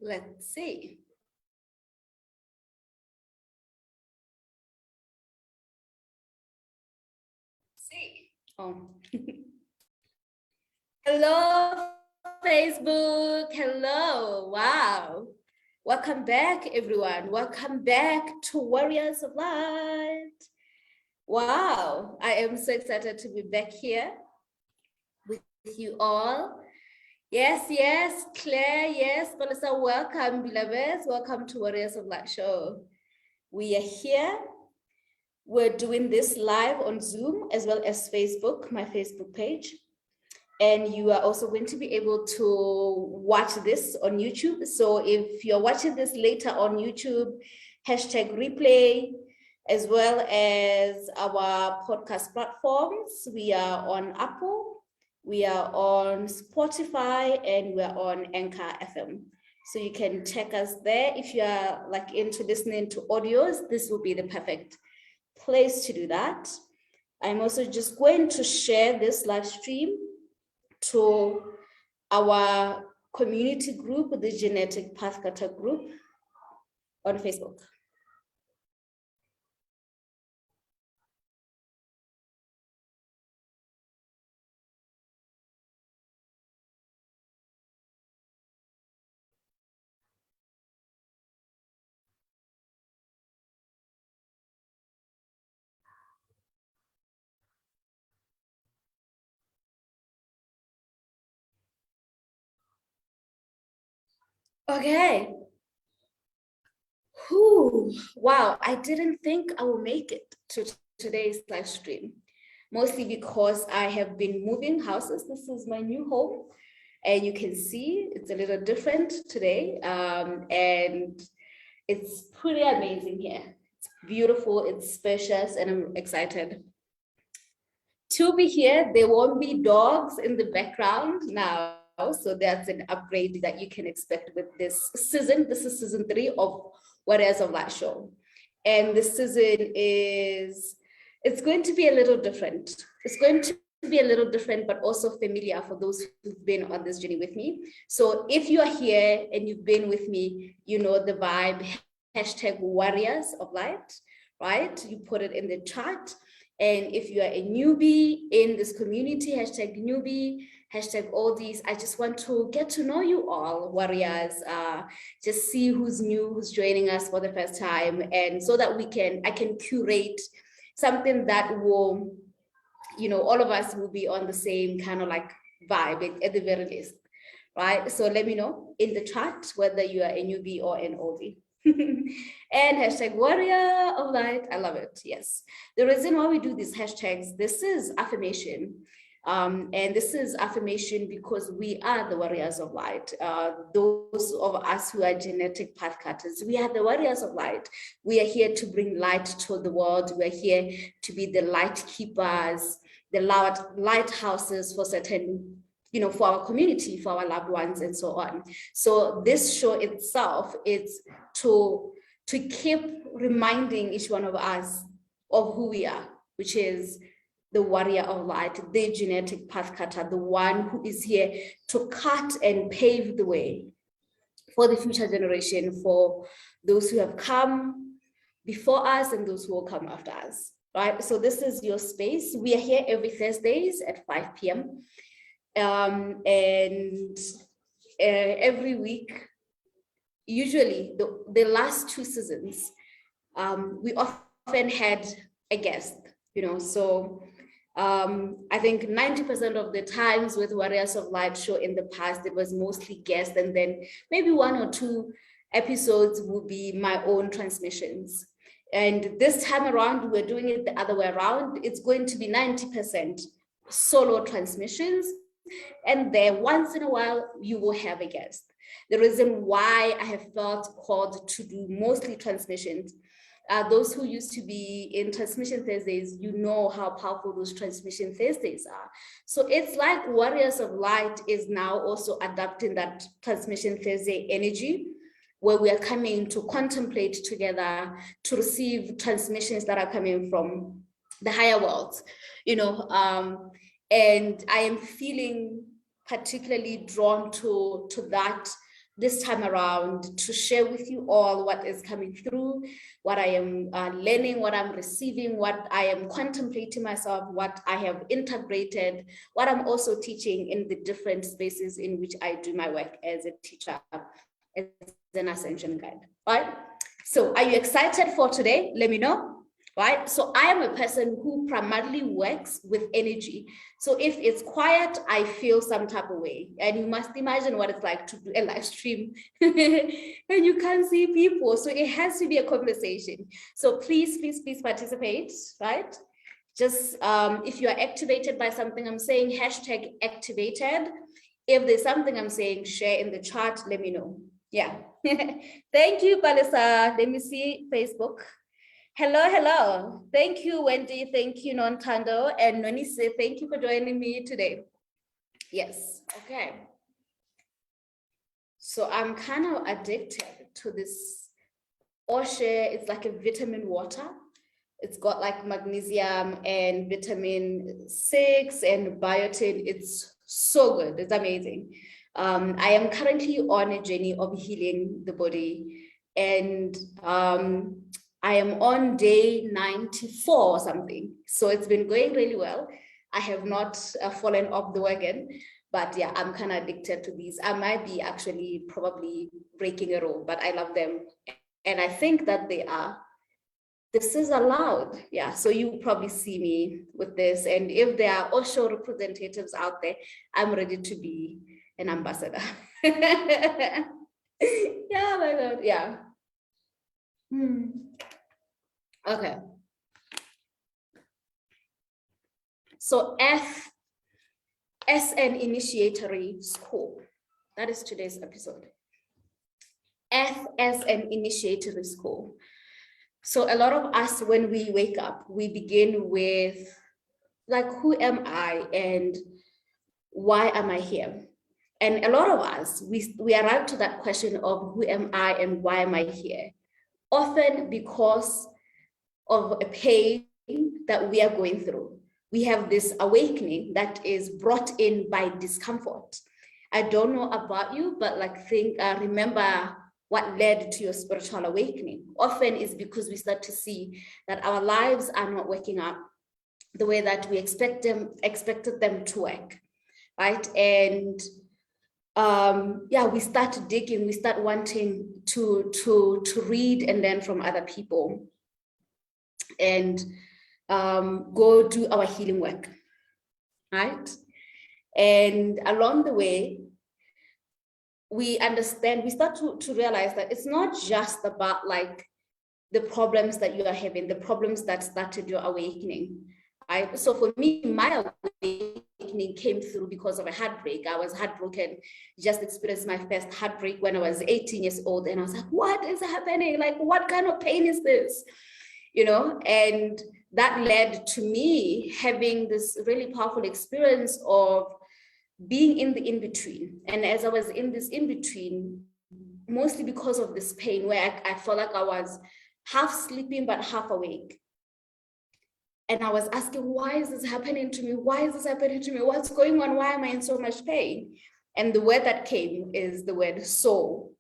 Let's see. Oh. Hello, Facebook. Hello. Wow. Welcome back, everyone. Welcome back to Warriors of Light. Wow. I am so excited to be back here with you all. Yes, Claire, yes. Melissa, welcome, beloveds. Welcome to Warriors of Light Show. We are here. We're doing this live on Zoom as well as Facebook, my Facebook page. And you are also going to be able to watch this on YouTube. So if you're watching this later on YouTube, hashtag replay, as well as our podcast platforms. We are on Apple, we are on Spotify, and we're on Anchor FM. So you can check us there. If you are like into listening to audios, this will be the perfect place to do that. I'm also just going to share this live stream to our community group, the Genetic Pathcutter group on Facebook. Okay. Whew. Wow, I didn't think I will make it to today's live stream, mostly because I have been moving houses. This is my new home, and you can see it's a little different today, and it's pretty amazing here. It's beautiful, it's spacious, and I'm excited to be here. There won't be dogs in the background now. So that's an upgrade that you can expect with this season. This is season 3 of Warriors of Light Show. And this season it's going to be a little different. It's going to be a little different, but also familiar for those who've been on this journey with me. So if you are here and you've been with me, you know the vibe, hashtag Warriors of Light, right? You put it in the chat. And if you are a newbie in this community, hashtag newbie, hashtag all these, I just want to get to know you all, warriors, just see who's new, who's joining us for the first time. And so that I can curate something that will, all of us will be on the same kind of like vibe at the very least, right? So let me know in the chat whether you are a newbie or an oldie. And hashtag Warrior of Light, I love it. Yes, the reason why we do these hashtags, this is affirmation, and this is affirmation because we are the Warriors of Light. Those of us who are genetic pathcutters, we are the Warriors of Light. We are here to bring light to the world. We are here to be the light keepers, the lighthouses for certain, for our community, for our loved ones, and so on. So this show itself is to keep reminding each one of us of who we are, which is the Warrior of Light, the genetic pathcutter, the one who is here to cut and pave the way for the future generation, for those who have come before us and those who will come after us, right? So this is your space. We are here every Thursdays at 5 p.m. And every week, usually the last 2 seasons, we often had a guest, so I think 90% of the times with Warriors of Light show in the past, it was mostly guests, and then maybe 1 or 2 episodes will be my own transmissions. And this time around, we're doing it the other way around. It's going to be 90% solo transmissions, and then once in a while, you will have a guest. The reason why I have felt called to do mostly transmissions, those who used to be in Transmission Thursdays, you know how powerful those Transmission Thursdays are. So it's like Warriors of Light is now also adapting that Transmission Thursday energy, where we are coming to contemplate together, to receive transmissions that are coming from the higher worlds, and I am feeling particularly drawn to that this time around to share with you all what is coming through, what I am learning, what I'm receiving, what I am contemplating myself, what I have integrated, what I'm also teaching in the different spaces in which I do my work as a teacher, as an ascension guide, right? So are you excited for today? Let me know. Right? So I am a person who primarily works with energy. So if it's quiet, I feel some type of way. And you must imagine what it's like to do a live stream and you can't see people. So it has to be a conversation. So please, please, please participate, right? Just if you are activated by something I'm saying, hashtag activated. If there's something I'm saying, share in the chat, let me know. Yeah. Thank you, Palisa. Let me see Facebook. Hello, hello. Thank you, Wendy. Thank you, Nontando. And Nonise, thank you for joining me today. Yes, okay. So I'm kind of addicted to this Oshe. It's like a vitamin water. It's got like magnesium and vitamin 6 and biotin. It's so good. It's amazing. I am currently on a journey of healing the body. And I am on day 94 or something. So it's been going really well. I have not fallen off the wagon, but yeah, I'm kind of addicted to these. I might be actually probably breaking a rule, but I love them. And I think that this is allowed. Yeah, so you probably see me with this. And if there are Osho representatives out there, I'm ready to be an ambassador. Yeah, my God, yeah. Okay. So F as an initiatory school. That is today's episode. F as an initiatory school. So a lot of us, when we wake up, we begin with like, who am I and why am I here? And a lot of us, we arrive to that question of who am I and why am I here? Often because of a pain that we are going through. We have this awakening that is brought in by discomfort. I don't know about you, but like remember what led to your spiritual awakening. Often is because we start to see that our lives are not working out the way that we expected them to work, right? And we start digging, we start wanting to read and learn from other people and go do our healing work, right? And along the way, we understand, we start to realize that it's not just about like the problems that you are having, the problems that started your awakening, right? So for me, my awakening came through because of a heartbreak. I was heartbroken, just experienced my first heartbreak when I was 18 years old. And I was like, what is happening? Like, what kind of pain is this? You know, and that led to me having this really powerful experience of being in the in-between. And as I was in this in-between, mostly because of this pain where I felt like I was half sleeping, but half awake. And I was asking, why is this happening to me? Why is this happening to me? What's going on? Why am I in so much pain? And the word that came is the word soul.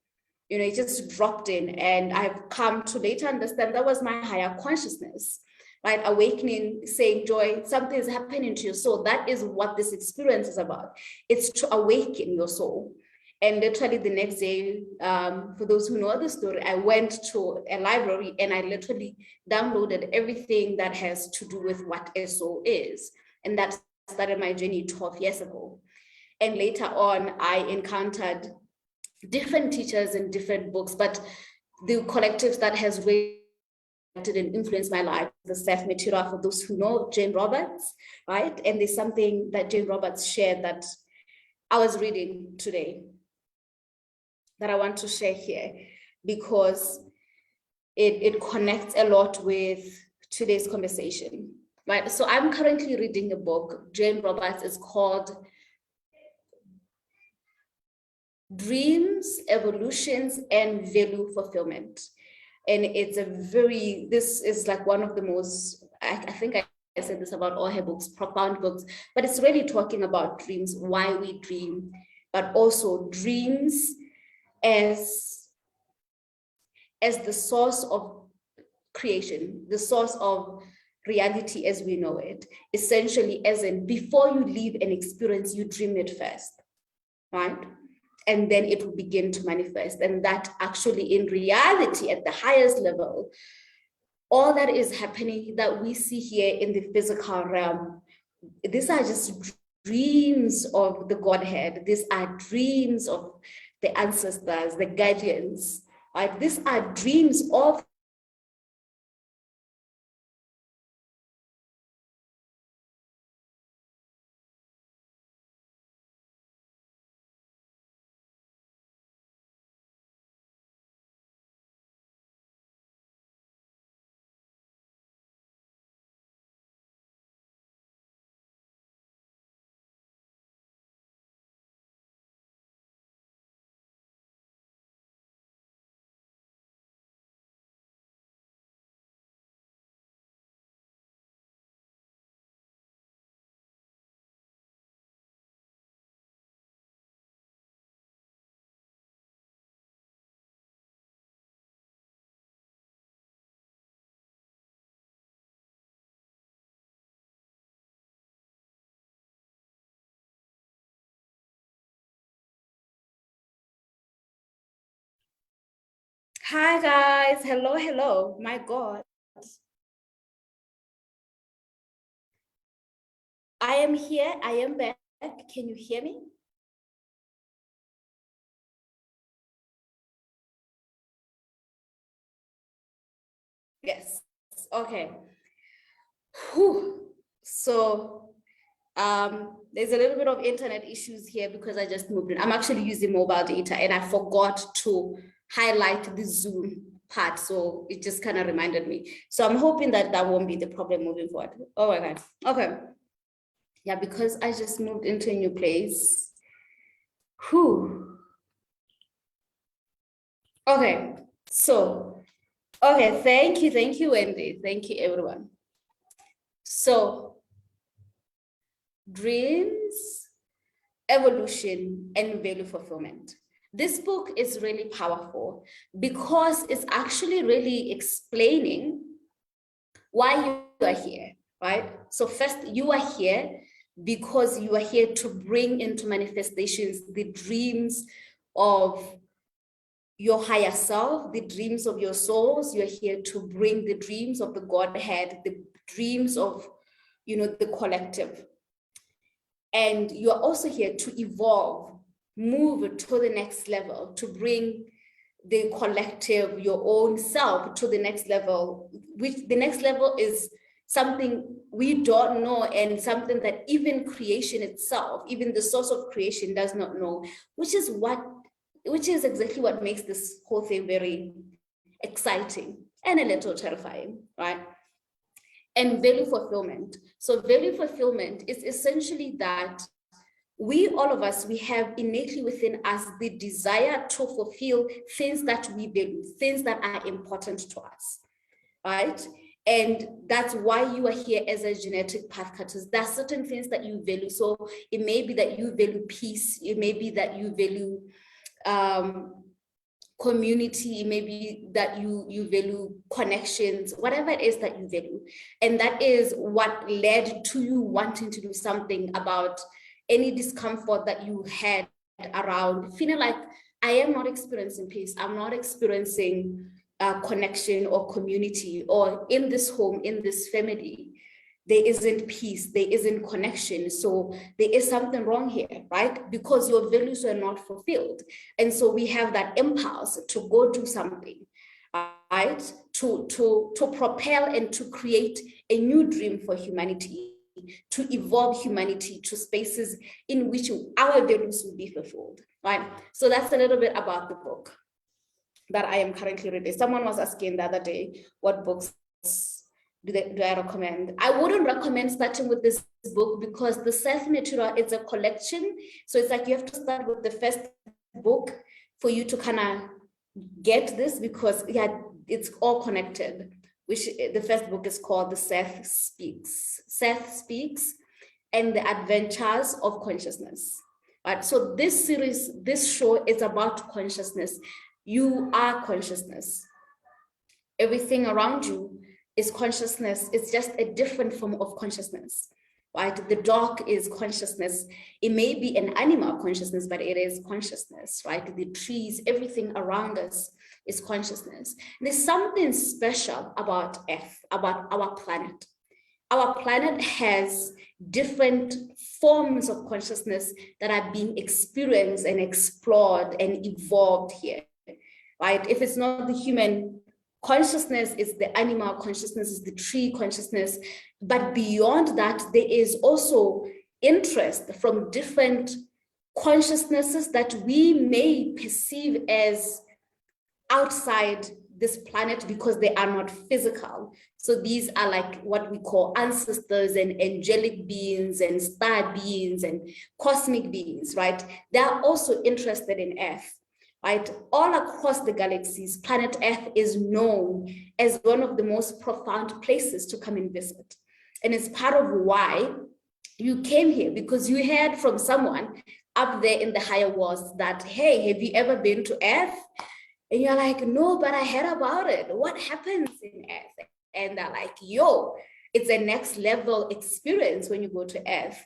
You know, it just dropped in, and I've come to later understand that was my higher consciousness, right? Awakening, saying, Joy, something is happening to your soul. That is what this experience is about. It's to awaken your soul. And literally the next day, for those who know the story, I went to a library and I literally downloaded everything that has to do with what a soul is. And that started my journey 12 years ago. And later on, I encountered different teachers and different books, but the collectives that has really and influenced my life, the Seth Material, for those who know Jane Roberts, right? And there's something that Jane Roberts shared that I was reading today that I want to share here because it connects a lot with today's conversation, right? So I'm currently reading a book, Jane Roberts, is called Dreams, Evolutions, and Value Fulfillment. And it's this is like one of the most, I think I said this about all her books, profound books, but it's really talking about dreams, why we dream, but also dreams as the source of creation, the source of reality as we know it, essentially as in before you live an experience, you dream it first, right? And then it will begin to manifest. And that actually in reality at the highest level, all that is happening that we see here in the physical realm, these are just dreams of the Godhead. These are dreams of the ancestors, the guardians, right? These are dreams of hi guys, hello, my God. I am here, I am back. Can you hear me? Yes, okay. Whew. So there's a little bit of internet issues here because I just moved in. I'm actually using mobile data and I forgot to highlight the Zoom part. So it just kind of reminded me. So I'm hoping that that won't be the problem moving forward. Oh my God. Okay. Yeah, because I just moved into a new place. Whew. Okay. So, okay. Thank you, Wendy. Thank you, everyone. So, dreams, evolution, and value fulfillment. This book is really powerful because it's actually really explaining why you are here, right? So first, you are here because you are here to bring into manifestations the dreams of your higher self, the dreams of your souls. You're here to bring the dreams of the Godhead, the dreams of, the collective. And you're also here to evolve, move to the next level, to bring the collective, your own self to the next level, which the next level is something we don't know and something that even creation itself, even the source of creation does not know, which is exactly what makes this whole thing very exciting and a little terrifying, right? And value fulfillment. So value fulfillment is essentially that all of us, we have innately within us the desire to fulfill things that we value, things that are important to us, right? And that's why you are here as a genetic pathcutters. There are certain things that you value. So it may be that you value peace. It may be that you value community, maybe that you value connections, whatever it is that you value. And that is what led to you wanting to do something about any discomfort that you had around feeling like, I am not experiencing peace, I'm not experiencing connection or community, or in this home, in this family, there isn't peace, there isn't connection. So there is something wrong here, right? Because your values are not fulfilled. And so we have that impulse to go do something, right? To propel and to create a new dream for humanity, to evolve humanity to spaces in which our values will be fulfilled, right? So that's a little bit about the book that I am currently reading. Someone was asking the other day, what books do I recommend? I wouldn't recommend starting with this book because the Seth material is a collection. So it's like you have to start with the first book for you to kind of get this, because it's all connected, which the first book is called The Seth Speaks and the Adventures of Consciousness. Right? So this series, this show is about consciousness. You are consciousness. Everything around you is consciousness. It's just a different form of consciousness, right? The dog is consciousness. It may be an animal consciousness, but it is consciousness, right? The trees, everything around us is consciousness. There's something special about Earth, about our planet. Our planet has different forms of consciousness that are being experienced and explored and evolved here, right? If it's not the human consciousness, it's the animal consciousness, it's the tree consciousness. But beyond that, there is also interest from different consciousnesses that we may perceive as outside this planet because they are not physical. So these are like what we call ancestors and angelic beings and star beings and cosmic beings, right? They are also interested in Earth, right? All across the galaxies, planet Earth is known as one of the most profound places to come and visit. And it's part of why you came here, because you heard from someone up there in the higher worlds that, hey, have you ever been to Earth? And you're like, no, but I heard about it. What happens in Earth? And they're like, yo, it's a next level experience when you go to Earth.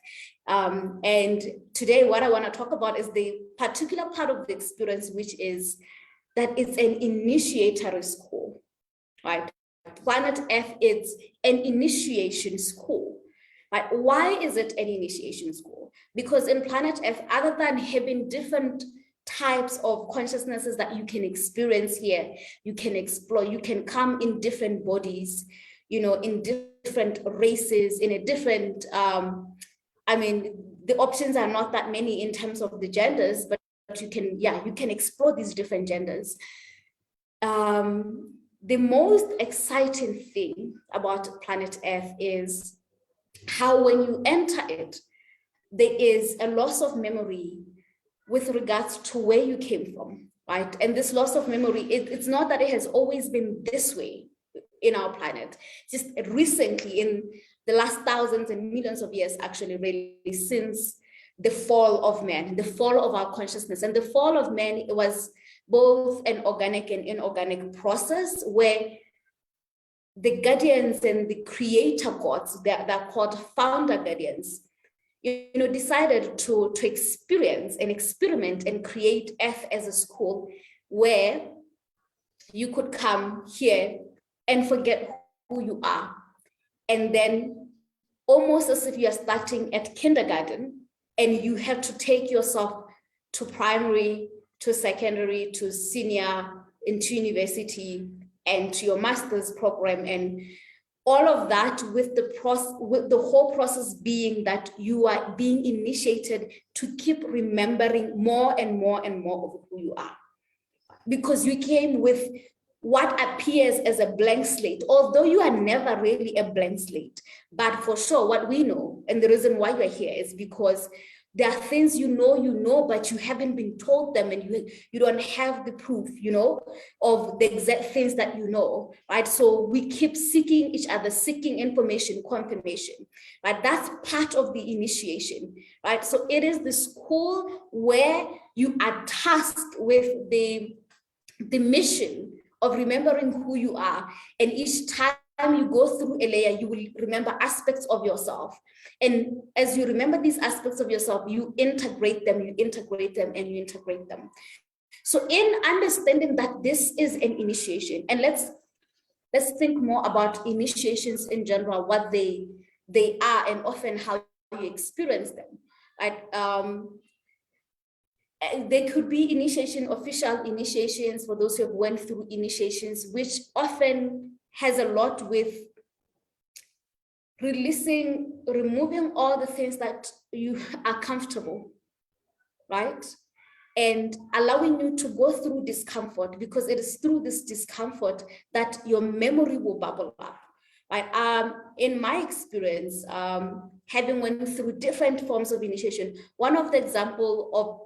And today, what I want to talk about is the particular part of the experience, which is that it's an initiatory school, right? Planet Earth is an initiation school. Right? Why is it an initiation school? Because in planet Earth, other than having different types of consciousnesses that you can experience here, you can explore, you can come in different bodies, in different races, in a different, the options are not that many in terms of the genders, but you can explore these different genders. The most exciting thing about planet Earth is how when you enter it, there is a loss of memory with regards to where you came from, right? And this loss of memory, it's not that it has always been this way in our planet. Just recently, in the last thousands and millions of years, actually, really, since the fall of man, the fall of our consciousness. And the fall of man, it was both an organic and inorganic process where the guardians and the creator gods, they're called founder guardians, decided to experience and experiment and create Earth as a school where you could come here and forget who you are. And then almost as if you're starting at kindergarten and you have to take yourself to primary, to secondary, to senior, into university, and to your master's program, and all of that with the whole process being that you are being initiated to keep remembering more and more and more of who you are. Because you came with what appears as a blank slate, although you are never really a blank slate. But for sure, what we know, and the reason why you're here is because there are things you know, but you haven't been told them, and you don't have the proof, of the exact things that you know, right? So we keep seeking each other, seeking information, confirmation, right? That's part of the initiation, right? So it is the school where you are tasked with the mission of remembering who you are, and each time you go through a layer, you will remember aspects of yourself. And as you remember these aspects of yourself, you integrate them, and you integrate them. So in understanding that this is an initiation, and let's think more about initiations in general, what they are, and often how you experience them, right? There could be official initiations for those who have went through initiations, which often has a lot with removing all the things that you are comfortable, right? And allowing you to go through discomfort, because it is through this discomfort that your memory will bubble up. Right? In my experience, having went through different forms of initiation, one of the example of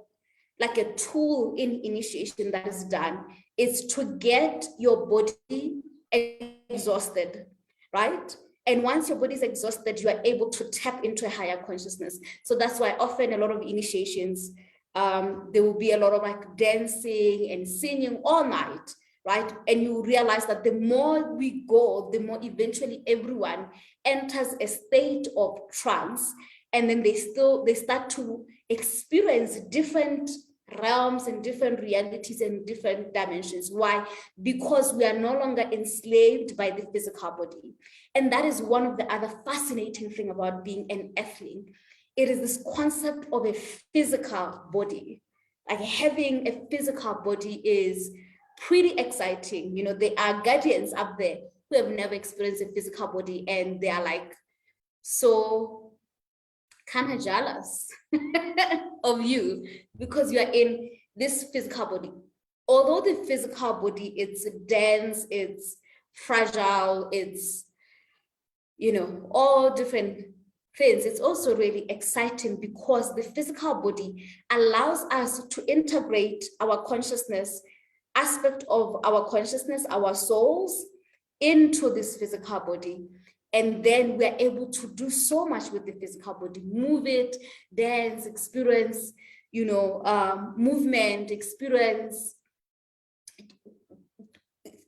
like a tool in initiation that is done is to get your body exhausted, right? And once your body is exhausted, you are able to tap into a higher consciousness. So that's why often a lot of initiations, there will be a lot of like dancing and singing all night, right? And you realize that the more we go, the more eventually everyone enters a state of trance, and then they start to experience different realms and different realities and different dimensions. Why? Because we are no longer enslaved by the physical body. And that is one of the other fascinating thing about being an earthling. It is this concept of a physical body. Like having a physical body is pretty exciting. You know, there are guardians up there who have never experienced a physical body, and they are like so kind of jealous of you because you are in this physical body. Although the physical body, it's dense, it's fragile, it's, you know, all different things, it's also really exciting because the physical body allows us to integrate our consciousness, aspect of our consciousness, our souls, into this physical body. And then we're able to do so much with the physical body, move it, dance, experience, you know, movement, experience.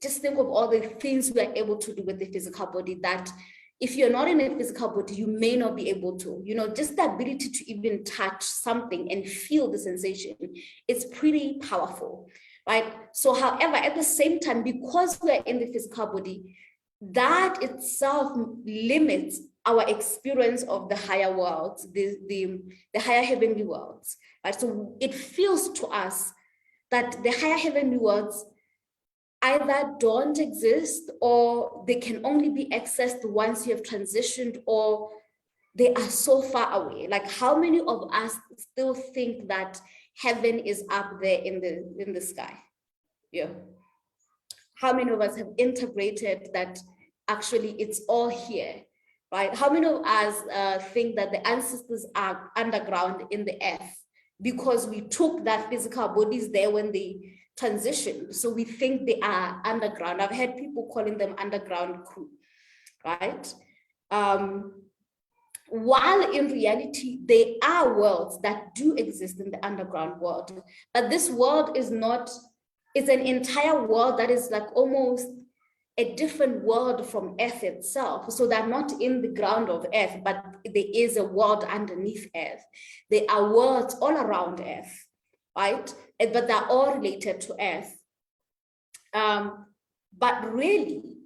Just think of all the things we are able to do with the physical body that if you're not in a physical body, you may not be able to, you know, just the ability to even touch something and feel the sensation, it's pretty powerful, right? So however, at the same time, because we're in the physical body, that itself limits our experience of the higher worlds, the higher heavenly worlds, right? So it feels to us that the higher heavenly worlds either don't exist, or they can only be accessed once you have transitioned, or they are so far away. Like, how many of us still think that heaven is up there in the sky? Yeah. How many of us have integrated that actually it's all here, right? How many of us think that the ancestors are underground in the earth because we took that physical bodies there when they transitioned? So we think they are underground. I've heard people calling them underground crew, right? While in reality, there are worlds that do exist in the underground world, but this world is not, it's an entire world that is like almost a different world from Earth itself. So they're not in the ground of Earth, but there is a world underneath Earth. There are worlds all around Earth, right? But they're all related to Earth. But really,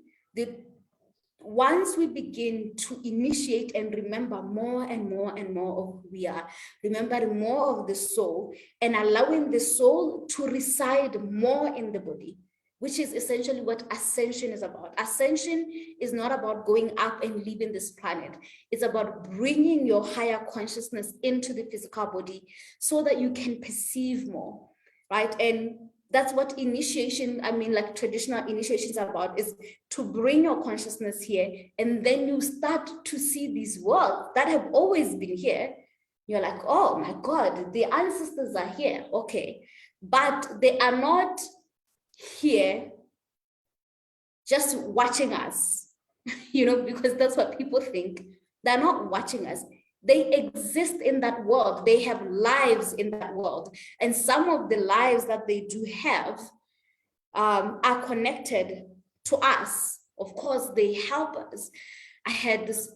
once we begin to initiate and remember more and more and more of who we are, remembering more of the soul and allowing the soul to reside more in the body, which is essentially what ascension is about. Ascension is not about going up and leaving this planet. It's about bringing your higher consciousness into the physical body so that you can perceive more, right? And that's what initiation, I mean, like traditional initiations are about, is to bring your consciousness here, and then you start to see these worlds that have always been here. You're like, oh my God, the ancestors are here, okay. But they are not here just watching us, you know, because that's what people think. They're not watching us. They exist in that world. They have lives in that world. And some of the lives that they do have are connected to us. Of course, they help us. I had this,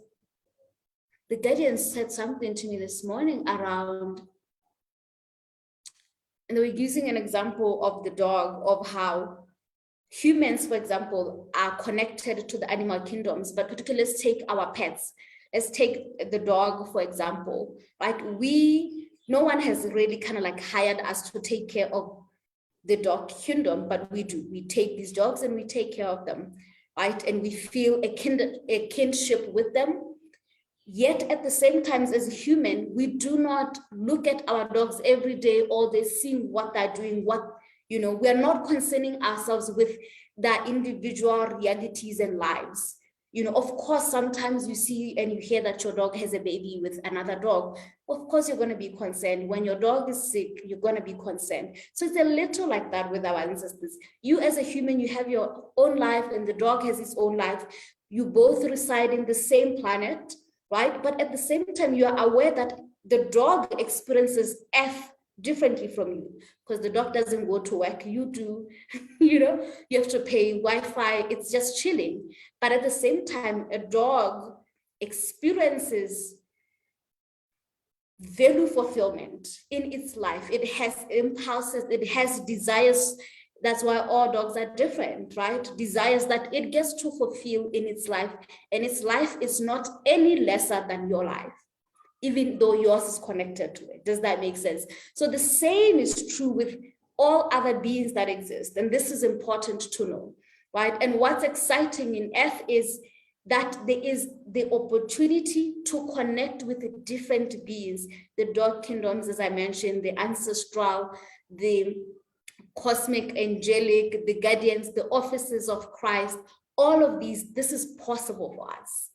the guardian said something to me this morning around, and they were using an example of the dog, of how humans, for example, are connected to the animal kingdoms, but particularly let's take our pets. Let's take the dog, for example, right? No one has really kind of like hired us to take care of the dog kingdom, but we do. We take these dogs and we take care of them, right? And we feel a kinship with them. Yet at the same time, as a human, we do not look at our dogs every day, or they see what they're doing, you know, we're not concerning ourselves with their individual realities and lives. You know, of course, sometimes you see and you hear that your dog has a baby with another dog. Of course, you're going to be concerned. When your dog is sick, you're going to be concerned. So it's a little like that with our ancestors. You as a human, you have your own life and the dog has its own life. You both reside in the same planet, right? But at the same time, you are aware that the dog experiences F differently from you, because the dog doesn't go to work, you do. You know, you have to pay Wi-Fi, it's just chilling. But at the same time, a dog experiences value fulfillment in its life. It has impulses, it has desires. That's why all dogs are different, right? Desires that it gets to fulfill in its life, and its life is not any lesser than your life, even though yours is connected to it. Does that make sense? So the same is true with all other beings that exist, and this is important to know, right? And what's exciting in Earth is that there is the opportunity to connect with the different beings, the dog kingdoms, as I mentioned, the ancestral, the cosmic, angelic, the guardians, the offices of Christ, all of these, this is possible for us,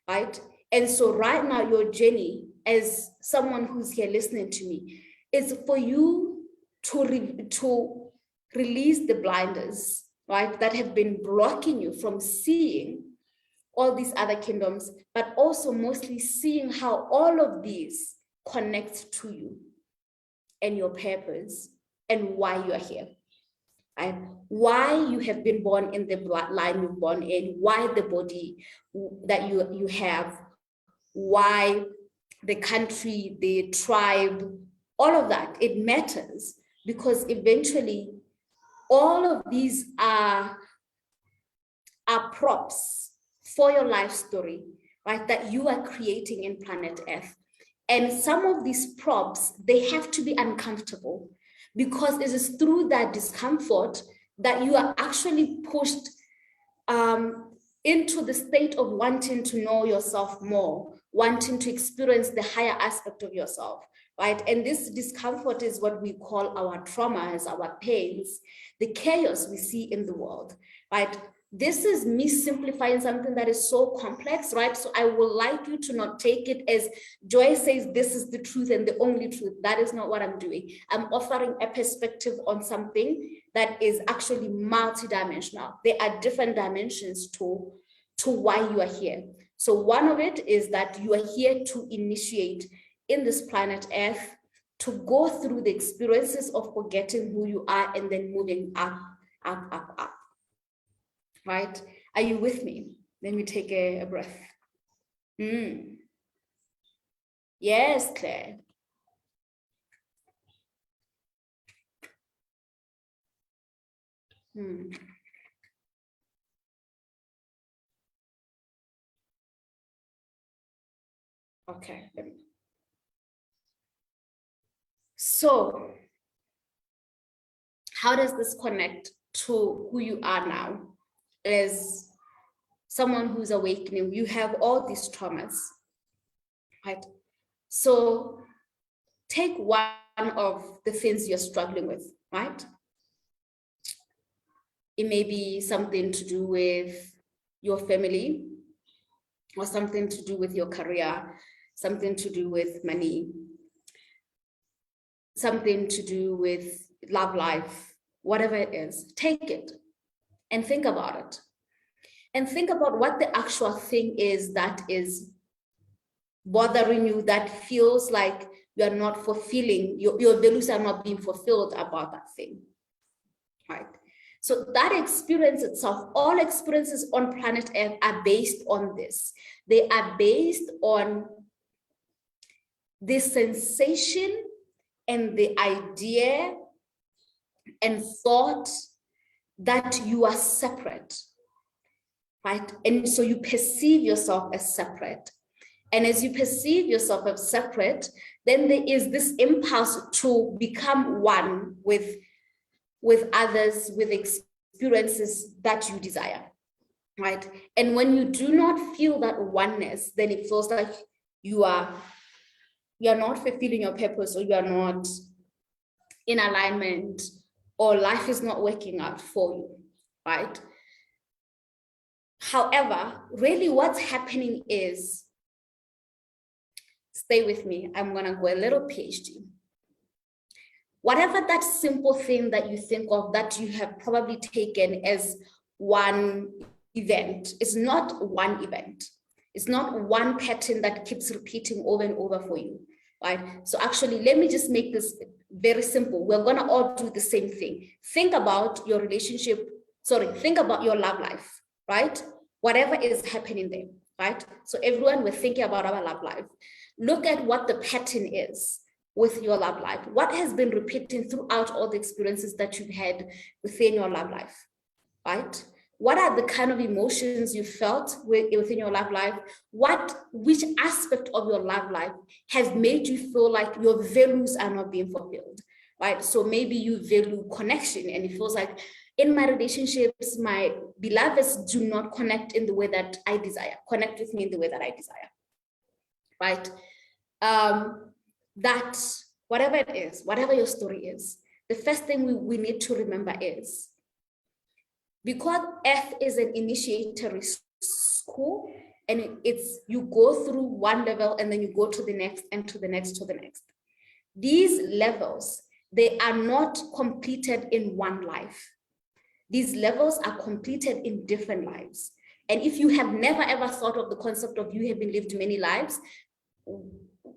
right? And so right now, your journey as someone who's here listening to me is for you to release the blinders, right, that have been blocking you from seeing all these other kingdoms, but also mostly seeing how all of these connect to you and your purpose and why you are here, right? Why you have been born in the bloodline you're born in, why the body that you have, why the country, the tribe, all of that, it matters, because eventually all of these are props for your life story, right, that you are creating in planet Earth. And some of these props, they have to be uncomfortable, because it is through that discomfort that you are actually pushed into the state of wanting to know yourself more, wanting to experience the higher aspect of yourself, right? And this discomfort is what we call our traumas, our pains, the chaos we see in the world, right? This is me simplifying something that is so complex, right? So I would like you to not take it as Joy says, this is the truth and the only truth. That is not what I'm doing. I'm offering a perspective on something that is actually multidimensional. There are different dimensions to why you are here. So one of it is that you are here to initiate in this planet Earth, to go through the experiences of forgetting who you are and then moving up, up, up, up. Right? Are you with me? Let me take a breath. Yes, Claire. Okay. So, how does this connect to who you are now as someone who's awakening? You have all these traumas, right? So take one of the things you're struggling with, right? It may be something to do with your family, or something to do with your career, something to do with money, something to do with love life, whatever it is. Take it and think about it. And think about what the actual thing is that is bothering you, that feels like you are not fulfilling, your values are not being fulfilled about that thing, right? So that experience itself, all experiences on planet Earth are based on this. They are based on the sensation and the idea and thought that you are separate, right? And so you perceive yourself as separate. And as you perceive yourself as separate, then there is this impulse to become one with others, with experiences that you desire, right? And when you do not feel that oneness, then it feels like you are not fulfilling your purpose, or you are not in alignment, or life is not working out for you, right? However, really what's happening is, stay with me, I'm gonna go a little PhD. Whatever that simple thing that you think of that you have probably taken as one event. It's not one event. It's not one pattern that keeps repeating over and over for you, right? So actually, let me just make this very simple. We're going to all do the same thing. Think about your relationship. Think about your love life, right? Whatever is happening there, right? So everyone, we're thinking about our love life. Look at what the pattern is with your love life. What has been repeating throughout all the experiences that you've had within your love life, right? What are the kind of emotions you felt within your love life? Which aspect of your love life has made you feel like your values are not being fulfilled, right? So maybe you value connection and it feels like in my relationships, my beloveds do not connect in the way that I desire, connect with me in the way that I desire, right? That whatever it is, whatever your story is, the first thing we need to remember is, because F is an initiatory school, and it's you go through one level and then you go to the next and to the next to the next. These levels, they are not completed in one life. These levels are completed in different lives. And if you have never ever thought of the concept of you have been lived many lives,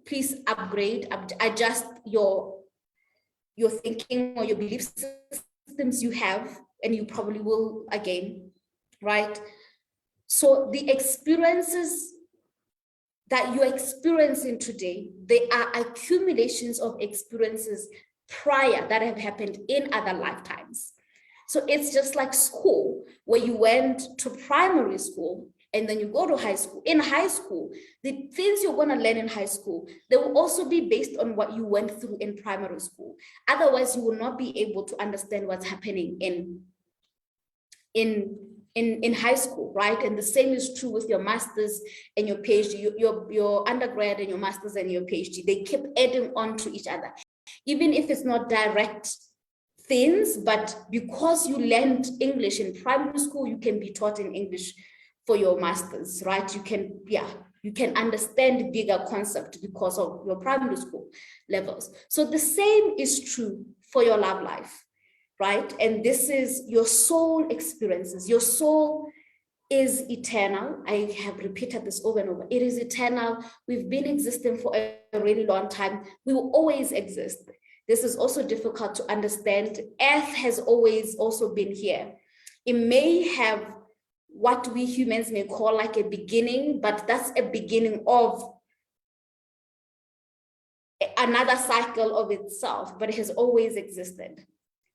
please adjust your thinking or your belief systems you have, and you probably will again, right? So the experiences that you're experiencing today, they are accumulations of experiences prior that have happened in other lifetimes. So it's just like school, where you went to primary school and then you go to high school. In high school, the things you're going to learn in high school, they will also be based on what you went through in primary school. Otherwise, you will not be able to understand what's happening in high school, right? And the same is true with your master's and your PhD, your undergrad and your master's and your PhD. They keep adding on to each other, even if it's not direct things, but because you learned English in primary school, you can be taught in English for your master's, right? You can understand bigger concepts because of your primary school levels. So the same is true for your love life, right? And this is your soul experiences. Your soul is eternal. I have repeated this over and over. It is eternal. We've been existing for a really long time. We will always exist. This is also difficult to understand. Earth has always also been here. It may have what we humans may call like a beginning, but that's a beginning of another cycle of itself, but it has always existed.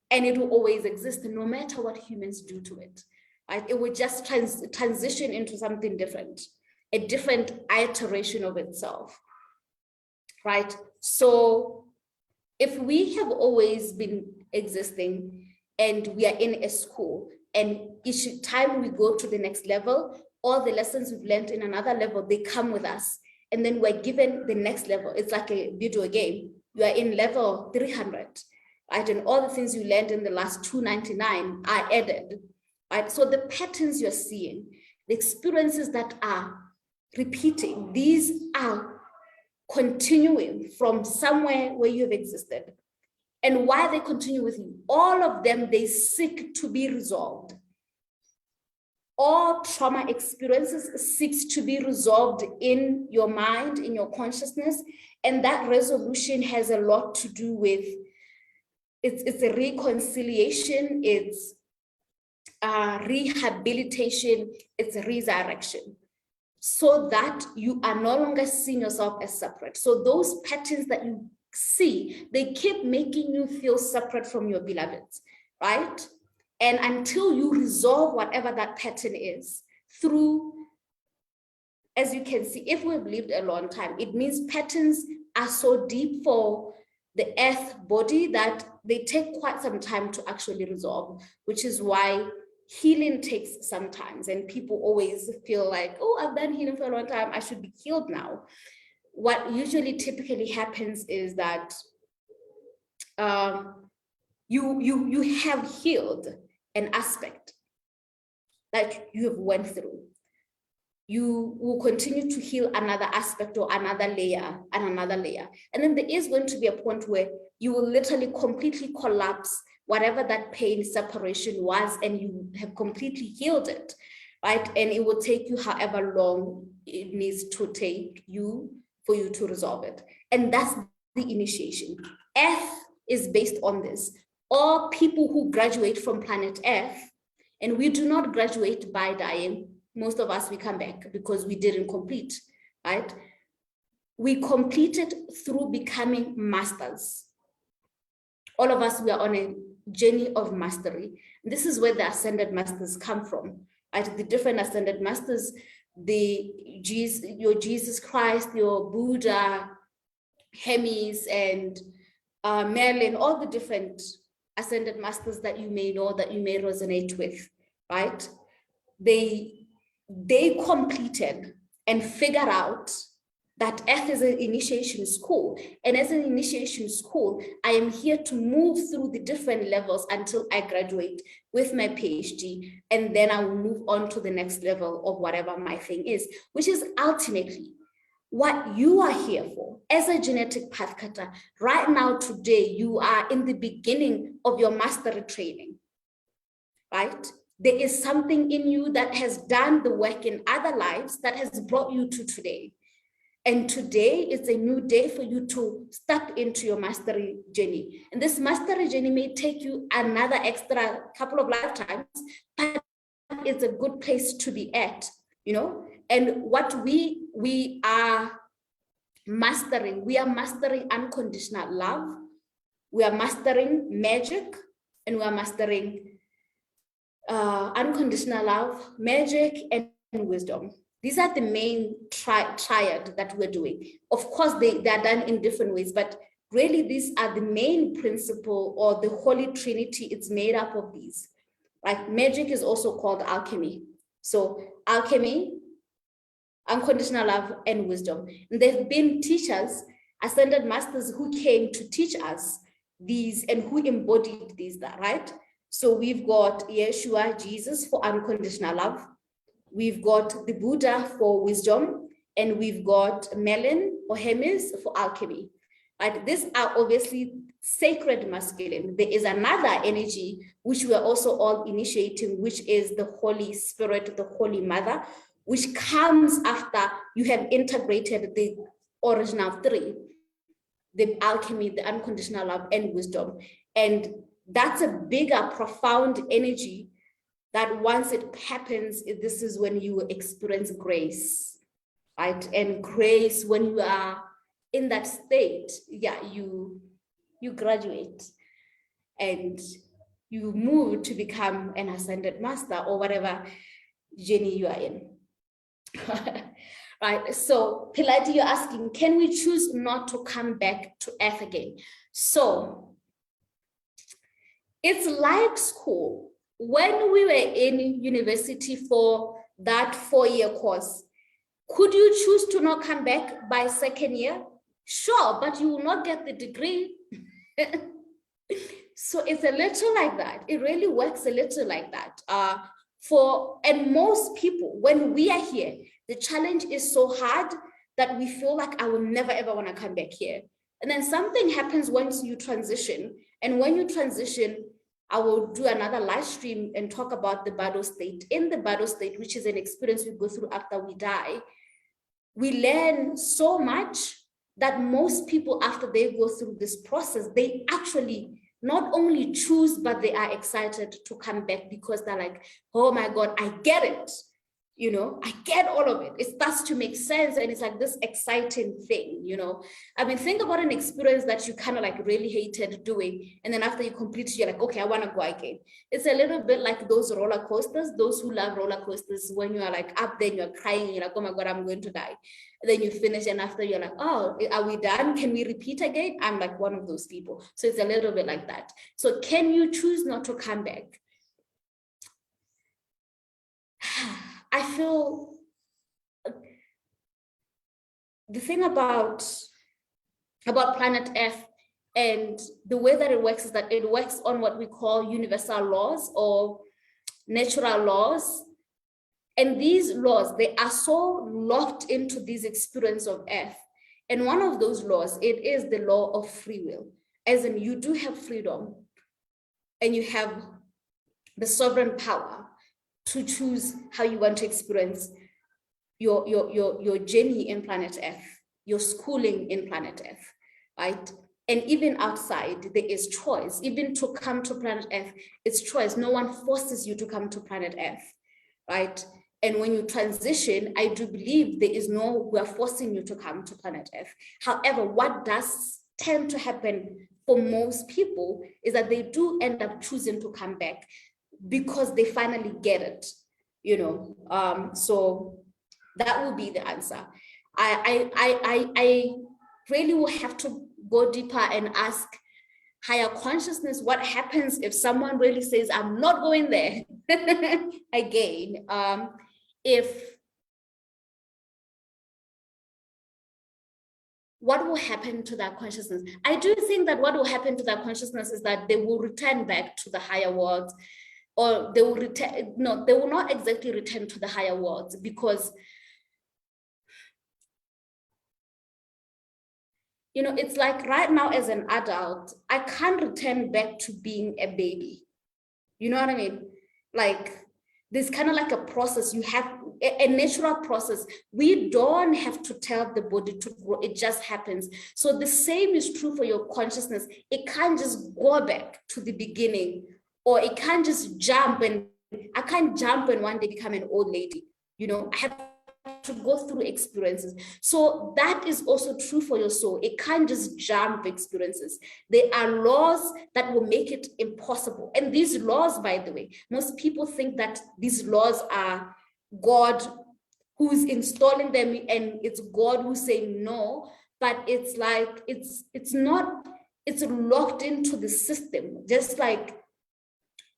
And it will always exist no matter what humans do to it, right? It will just transition into something different, a different iteration of itself, right? So if we have always been existing and we are in a school, and each time we go to the next level, all the lessons we've learned in another level, they come with us. And then we're given the next level. It's like a video game. You are in level 300, right? And all the things you learned in the last 299 are added, right? So the patterns you're seeing, the experiences that are repeating, these are continuing from somewhere where you have existed. And why they continue with you, all of them, they seek to be resolved. All trauma experiences seeks to be resolved in your mind, in your consciousness. And that resolution has a lot to do with, it's a reconciliation, it's a rehabilitation, it's a resurrection, so that you are no longer seeing yourself as separate. So those patterns that you see, they keep making you feel separate from your beloveds, right? And until you resolve whatever that pattern is through, as you can see, if we've lived a long time, it means patterns are so deep for the earth body that they take quite some time to actually resolve, which is why healing takes some time. And people always feel like, oh, I've done healing for a long time, I should be healed now. What usually typically happens is that you have healed an aspect that you have went through. You will continue to heal another aspect or another layer and another layer. And then there is going to be a point where you will literally completely collapse whatever that pain separation was, and you have completely healed it, right? And it will take you however long it needs to take you for you to resolve it. And that's the initiation. F is based on this. All people who graduate from planet F, and we do not graduate by dying. Most of us, we come back because we didn't complete, right? We completed through becoming masters. All of us, we are on a journey of mastery. This is where the ascended masters come from, right? The different ascended masters, your Jesus Christ, your Buddha, Hermes, and Merlin, all the different ascended masters that you may know, that you may resonate with, right? They completed and figured out that F is an initiation school. And as an initiation school, I am here to move through the different levels until I graduate with my PhD. And then I will move on to the next level of whatever my thing is, which is ultimately what you are here for. As a genetic path cutter, right now, today, you are in the beginning of your mastery training, right? There is something in you that has done the work in other lives that has brought you to today. And today is a new day for you to step into your mastery journey. And this mastery journey may take you another extra couple of lifetimes, but it's a good place to be at, you know? And what we are mastering unconditional love, we are mastering magic, and we are mastering unconditional love, magic, and wisdom. These are the main triad that we're doing. Of course, they are done in different ways, but really these are the main principle, or the Holy Trinity. It's made up of these. Like magic is also called alchemy. So alchemy, unconditional love, and wisdom. And there have been teachers, ascended masters, who came to teach us these and who embodied these, right? So we've got Yeshua, Jesus, for unconditional love. We've got the Buddha for wisdom, and we've got Merlin or Hermes for alchemy. Right? These are obviously sacred masculine. There is another energy which we are also all initiating, which is the Holy Spirit, the Holy Mother, which comes after you have integrated the original three, the alchemy, the unconditional love, and wisdom. And that's a bigger, profound energy that once it happens, this is when you experience grace, right? And grace, when you are in that state, yeah, you graduate and you move to become an ascended master or whatever journey you are in. Right, so Pilati, you're asking, can we choose not to come back to Earth again? So it's like school. When we were in university for that 4-year course, could you choose to not come back by second year? Sure, but you will not get the degree. So it's a little like that. It really works a little like that. And most people, when we are here, the challenge is so hard that we feel like I will never ever want to come back here. And then something happens once you transition. And when you transition, I will do another live stream and talk about the Bado state. In the Bado state, which is an experience we go through after we die, we learn so much that most people, after they go through this process, they actually not only choose, but they are excited to come back because they're like, oh my God, I get it. You know, I get all of it. It starts to make sense. And it's like this exciting thing, you know. I mean, think about an experience that you kind of like really hated doing. And then after you complete it, you're like, okay, I want to go again. It's a little bit like those roller coasters, those who love roller coasters, when you are like up there and you're crying, and you're like, oh my God, I'm going to die. And then you finish, and after you're like, oh, are we done? Can we repeat again? I'm like one of those people. So it's a little bit like that. So can you choose not to come back? I feel the thing about planet Earth and the way that it works is that it works on what we call universal laws or natural laws. And these laws, they are so locked into this experience of Earth. And one of those laws, it is the law of free will. As in, you do have freedom and you have the sovereign power to choose how you want to experience your journey in planet Earth, your schooling in planet Earth, right? And even outside, there is choice. Even to come to planet Earth, it's choice. No one forces you to come to planet Earth, right? And when you transition, I do believe there is no, we're forcing you to come to planet Earth. However, what does tend to happen for most people is that they do end up choosing to come back because they finally get it, you know. So that will be the answer. I really will have to go deeper and ask higher consciousness, what happens if someone really says, I'm not going there again? What will happen to that consciousness? I do think that what will happen to that consciousness is that they will return back to the higher worlds, or they will return, no, they will not exactly return to the higher worlds, because you know, it's like right now as an adult, I can't return back to being a baby. You know what I mean? Like, there's kind of like a process. You have a natural process. We don't have to tell the body to grow. It just happens. So the same is true for your consciousness. It can't just go back to the beginning, or it can't just jump, and I can't jump and one day become an old lady. You know, I have to go through experiences. So that is also true for your soul. It can't just jump experiences. There are laws that will make it impossible. And these laws, by the way, most people think that these laws are God who's installing them, and it's God who's saying no. But it's like, it's not, it's locked into the system. Just like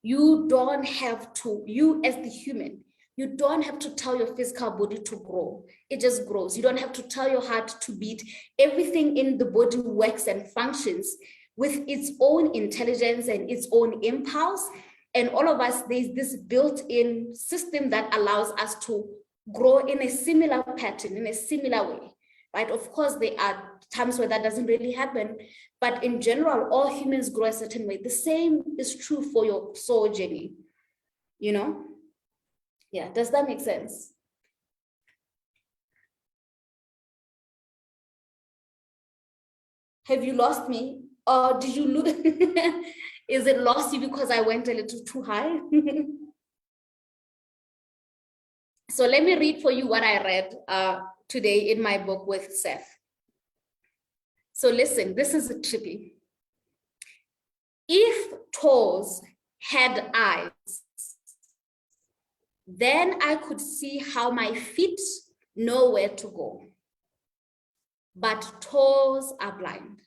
you don't have to, you as the human, you don't have to tell your physical body to grow. It just grows. You don't have to tell your heart to beat. Everything in the body works and functions with its own intelligence and its own impulse. And all of us, there's this built-in system that allows us to grow in a similar pattern, in a similar way, right? Of course, there are times where that doesn't really happen, but in general, all humans grow a certain way. The same is true for your soul journey, you know? Yeah, does that make sense? Have you lost me? Or did you lose? Is it lost you because I went a little too high? So let me read for you what I read today in my book with Seth. So listen, this is trippy. If toes had eyes, then I could see how my feet know where to go. But toes are blind.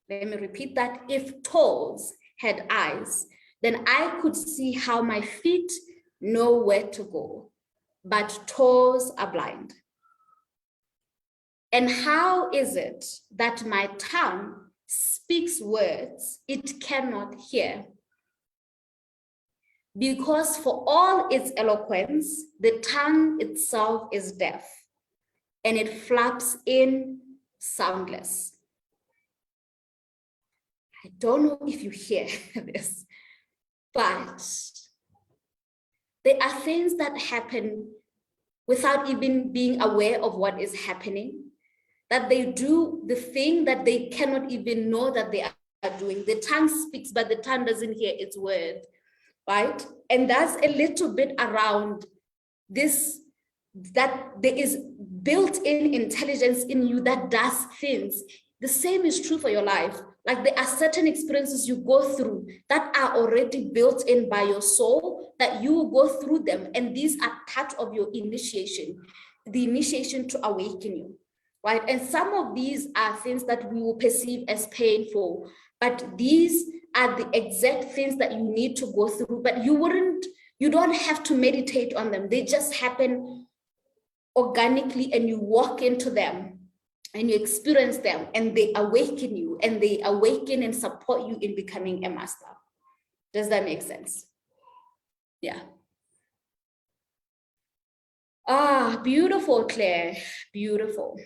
Let me repeat that. If toes had eyes, then I could see how my feet know where to go. But toes are blind. And how is it that my tongue speaks words it cannot hear? Because for all its eloquence, the tongue itself is deaf, and it flaps in soundless. I don't know if you hear this, but there are things that happen without even being aware of what is happening, that they do the thing that they cannot even know that they are doing. The tongue speaks, but the tongue doesn't hear its word, right? And that's a little bit around this, that there is built-in intelligence in you that does things. The same is true for your life. Like, there are certain experiences you go through that are already built in by your soul, that you will go through them. And these are part of your initiation, the initiation to awaken you, right? And some of these are things that we will perceive as painful, but these are the exact things that you need to go through, but you don't have to meditate on them. They just happen organically, and you walk into them and you experience them, and they awaken you, and they awaken and support you in becoming a master. Does that make sense? Yeah. Ah, beautiful, Claire. Beautiful.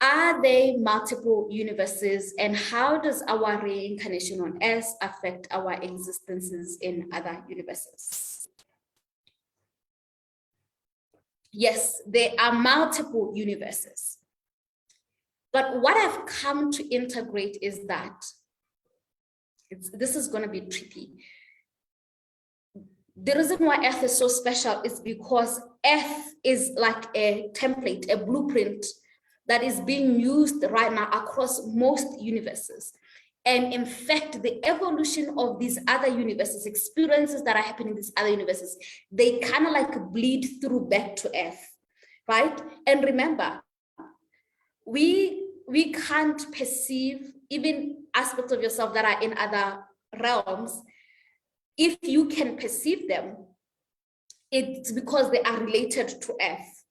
Are there multiple universes, and how does our reincarnation on Earth affect our existences in other universes? Yes, there are multiple universes. But what I've come to integrate is that this is going to be tricky. The reason why Earth is so special is because Earth is like a template, a blueprint that is being used right now across most universes. And in fact, the evolution of these other universes, experiences that are happening in these other universes, they kind of like bleed through back to Earth, right? And remember, we can't perceive even aspects of yourself that are in other realms. If you can perceive them, it's because they are related to Earth,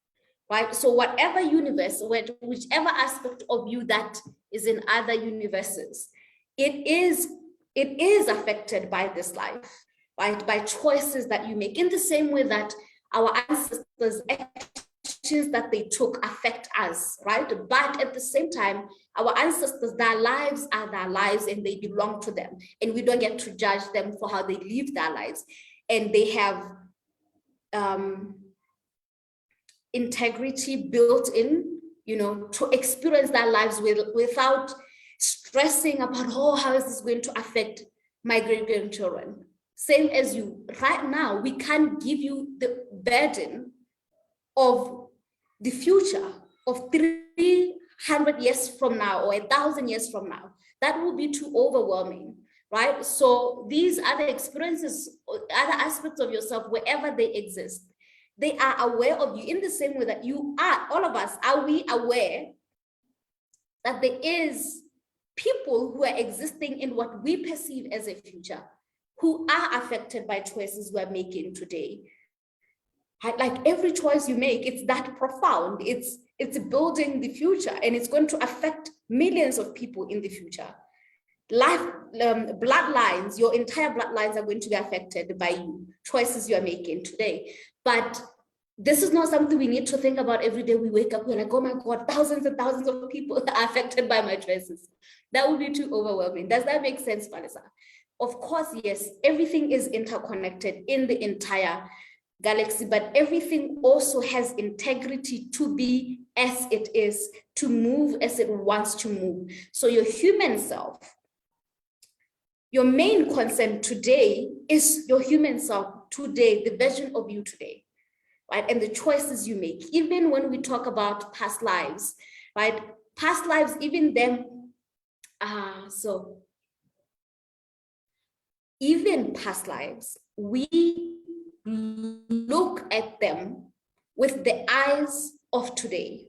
right? So whatever universe, whichever aspect of you that is in other universes, it is affected by this life, right? By choices that you make, in the same way that our ancestors' actions that they took affect us, right? But at the same time, our ancestors, their lives are their lives and they belong to them. And we don't get to judge them for how they live their lives. And they have integrity built in, to experience their lives without stressing about, oh, how is this going to affect my great-grandchildren? Same as you. Right now, we can't give you the burden of the future of 300 years from now or 1,000 years from now. That will be too overwhelming, right? So these other experiences, other aspects of yourself, wherever they exist, they are aware of you in the same way that you are. All of us, are we aware that there is people who are existing in what we perceive as a future, who are affected by choices we're making today? Like every choice you make, it's that profound. It's building the future, and it's going to affect millions of people in the future. Life, bloodlines, your entire bloodlines are going to be affected by you, choices you are making today. But this is not something we need to think about every day we wake up. We're like, oh my God, thousands and thousands of people are affected by my choices. That would be too overwhelming. Does that make sense, Vanessa? Of course, yes, everything is interconnected in the entire galaxy, but everything also has integrity to be as it is, to move as it wants to move. So your human self, your main concern today is your human self today, the version of you today, right? And the choices you make. Even when we talk about past lives, right? Past lives, even them, even past lives, we look at them with the eyes of today.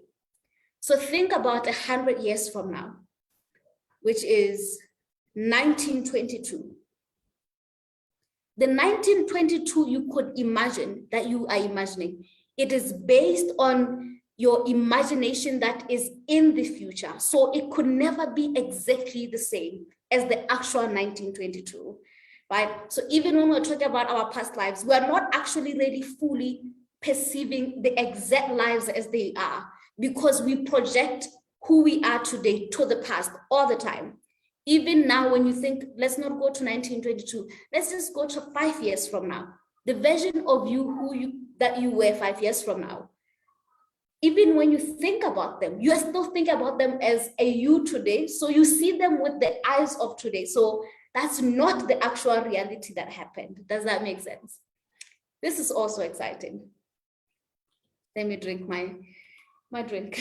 So think about 100 years from now, which is 1922. The 1922 you could imagine, that you are imagining, it is based on your imagination that is in the future. So it could never be exactly the same as the actual 1922. Right? So even when we're talking about our past lives, we're not actually really fully perceiving the exact lives as they are, because we project who we are today to the past all the time. Even now, when you think, let's not go to 1922, let's just go to 5 years from now. The version of you that you were 5 years from now. Even when you think about them, you are still thinking about them as a you today. So you see them with the eyes of today. So that's not the actual reality that happened. Does that make sense? This is also exciting. Let me drink my drink.